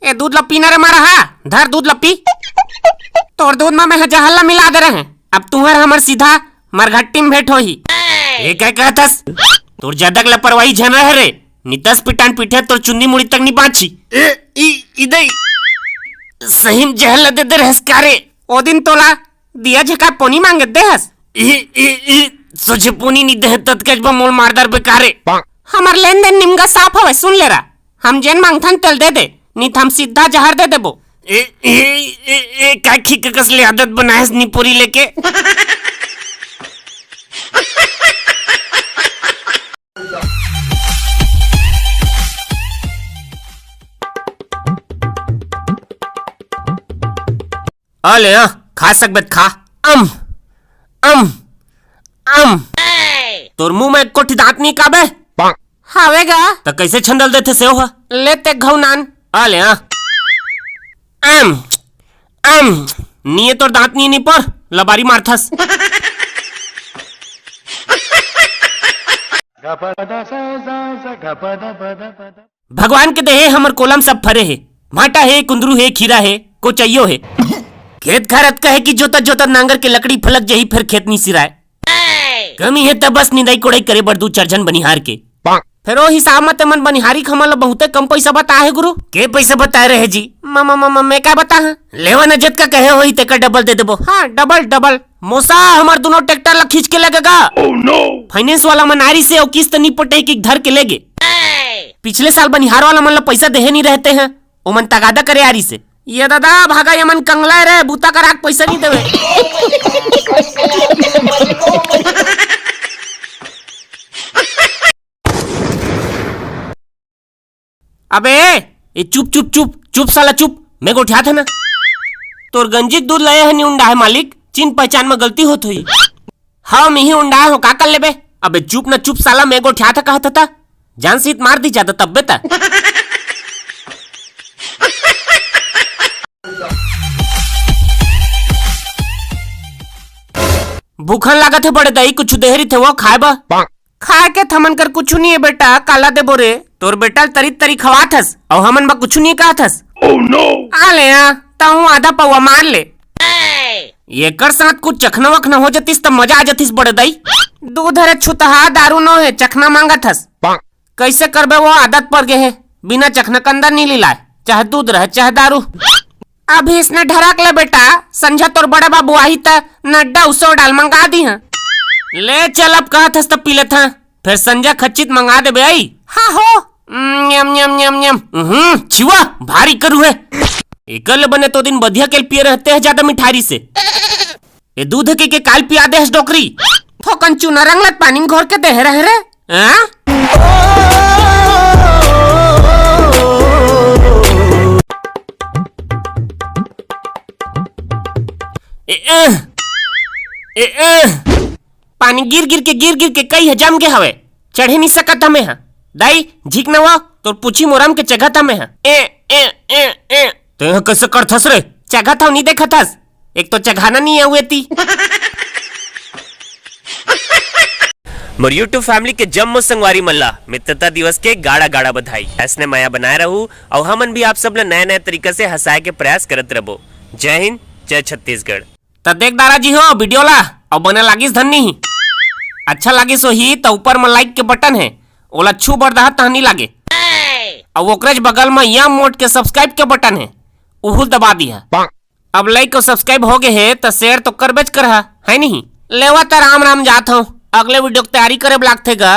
ए दूध लपी ना रे मारा हा धर दूध लपी तोर दूध में मैं जहल्ला मिला दे रहे हैं। अब तुम्हार हमर सीधा मरघट्टी में भेंट होही। ए क्या कहतस तोर जदक लापरवाही झन रहे रे नितस पिटान पीठे तोर चुन्नी मुड़ी तक नहीं बाची। इदई सही में जहल्ला दे दे रहस कारे ओ दिन तोला दिया झका पोनी मांगे देहस सोचे पोनी नहीं दे तत्कज बा मोल मारदार बेकारे। हमार लेन देन निमगा साफ हवे सुन ले रहा हम जेन मांगथन तेल दे दे नहीं हम सीधा जहर दे देबो। का खी कसले आदत बनायस नी पूरी लेके अले खा सकबत खा अम अम अम तोर मुंह में कोठी दांत नहीं काबे हावेगा तो कैसे छंदल देते से हो लेते घऊ नान अले अम अम नीए तोर दांत नहीं पर लबारी मारथस। भगवान के देहे हमर कोलम सब फरे है भाटा है कुंदरू है खीरा है कोचैयो है खेत खारत कहे कि जोता जोता नांगर के लकड़ी फलक जही फिर खेत नहीं सिराए कमी है तब बस निदाई कोड़ाई करे बर दू चर्जन बनिहार के फिर वो हिसाब मत मन बनिहारी खमल बहुते कम पैसा बता है गुरु के पैसा बताए रहे जी मैं क्या बता है लेवन अजत का कहे होई तेका डबल दे देबो। हाँ डबल डबल मोसा हमार दोनों ट्रैक्टर ला खींच के लगेगा। फाइनेंस वाला मनारी से और किस्त नहीं पटे कि धर के लेगे पिछले साल बनिहार वाला मन ला पैसा देहे नहीं रहते हैं ओ मन तगादा करे आरी से ये दादा भागा यमन कंगला रे बूता कर आग पैसा नहीं देवे। अबे ये चुप चुप चुप चुप साला चुप मैं को उठा था ना तोर गंजी दूध लाए है नहीं उंडा है मालिक चिन्ह पहचान में गलती होत हुई हाँ मैं ही उंडा हो का कर लेबे। अबे चुप ना चुप साला मैं को उठा था कहता था जान से मार दी जाता तब बेटा भूखन लागत है बड़े दही कुछ देहरी थे वो खाए बा खा के थमन कर कुछ नहीं है बेटा काला दे बोरे तोर बेटा तरी तरी खवाथस और हमन बा कुछ नहीं कहथस। आ ले ताऊ आधा पौवा मार ले ये कर साथ कुछ चखना वखना हो जतिस तब मजा आ जतिस बड़े दई दूध है छुतहा दारू न है चखना मांगथस कैसे करबे वो आदत पड़ गए है बिना चखना के अंदर नहीं लिलाए चाहे दूध रहे चाहे दारू। अभी इसने ढराक ले बेटा संझा तोर बड़े बाबू आई त नड्डा उसो डाल मंगा दी है ले चल अब कहा था तब पी लेता फिर संजय खच्चित मंगा दे भाई। हाँ हो यम यम यम यम छिवा भारी करू है एकल बने तो दिन बढ़िया के पिए रहते हैं ज्यादा मिठारी से ये दूध के काल पिया दे डोकरी थोकन चूना रंगलत पानी में घोर के दे रहे रे पानी गिर गिर के कई जम के हवे चढ़े नहीं सकत हमें हा दाई झिक न वो तो पूछी मोरम के चगत हमें हा तो यहाँ कैसे करथस रे चगत नहीं देखा थस एक तो चघाना नहीं हुए थी। मोर यूट्यूब फैमिली के जम्मू संगवारी मल्ला मित्रता दिवस के गाड़ा गाड़ा बधाई ऐसने माया बनाए रहू और हमन भी आप सब नए नए तरीके से हंसाए के प्रयास करत रहो। जय हिंद जय छत्तीसगढ़। तब देख दाराजी हो वीडियो ला और बने लागिस धन्नी ही अच्छा लागिस हो ही तो ऊपर में लाइक के बटन है ओला छू बरदा तहनी लागे और ओकरेज बगल में यम मोड के सब्सक्राइब के बटन है उहु दबा दिया। अब लाइक और सब्सक्राइब हो गए है तो शेयर तो करबेच कर है नहीं लेवा तो राम राम जात हूँ अगले वीडियो की तैयारी करे ब्लॉग थे गा।